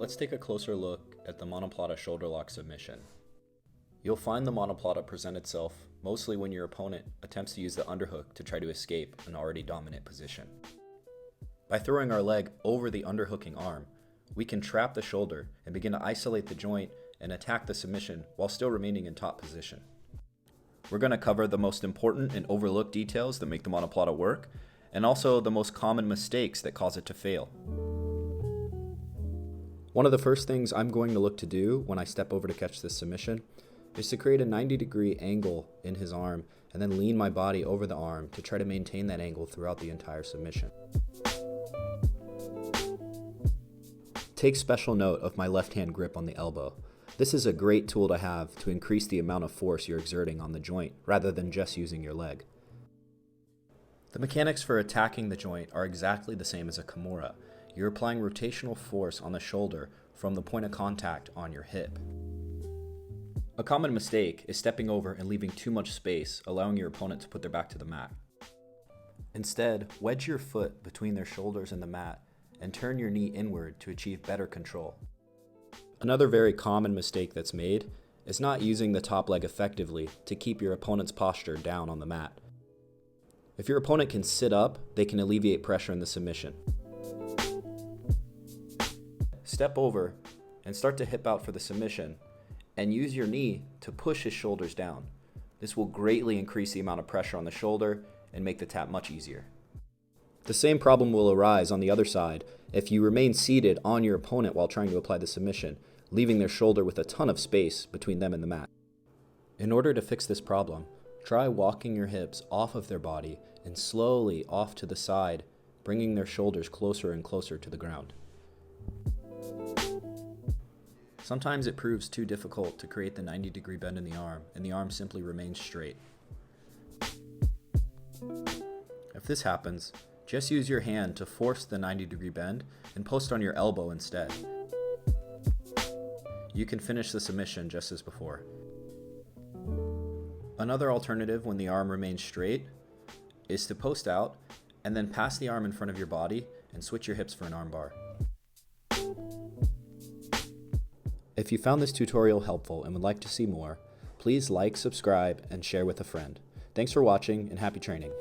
Let's take a closer look at the Monoplata shoulder lock submission. You'll find the Monoplata present itself mostly when your opponent attempts to use the underhook to try to escape an already dominant position. By throwing our leg over the underhooking arm, we can trap the shoulder and begin to isolate the joint and attack the submission while still remaining in top position. We're going to cover the most important and overlooked details that make the Monoplata work, and also the most common mistakes that cause it to fail. One of the first things I'm going to look to do when I step over to catch this submission is to create a 90-degree angle in his arm and then lean my body over the arm to try to maintain that angle throughout the entire submission. Take special note of my left hand grip on the elbow. This is a great tool to have to increase the amount of force you're exerting on the joint rather than just using your leg. The mechanics for attacking the joint are exactly the same as a Kimura. You're applying rotational force on the shoulder from the point of contact on your hip. A common mistake is stepping over and leaving too much space, allowing your opponent to put their back to the mat. Instead, wedge your foot between their shoulders and the mat and turn your knee inward to achieve better control. Another very common mistake that's made is not using the top leg effectively to keep your opponent's posture down on the mat. If your opponent can sit up, they can alleviate pressure in the submission. Step over and start to hip out for the submission and use your knee to push his shoulders down. This will greatly increase the amount of pressure on the shoulder and make the tap much easier. The same problem will arise on the other side if you remain seated on your opponent while trying to apply the submission, leaving their shoulder with a ton of space between them and the mat. In order to fix this problem, try walking your hips off of their body and slowly off to the side, bringing their shoulders closer and closer to the ground. Sometimes it proves too difficult to create the 90-degree bend in the arm, and the arm simply remains straight. If this happens, just use your hand to force the 90-degree bend and post on your elbow instead. You can finish the submission just as before. Another alternative when the arm remains straight is to post out and then pass the arm in front of your body and switch your hips for an arm bar. If you found this tutorial helpful and would like to see more, please like, subscribe, and share with a friend. Thanks for watching and happy training.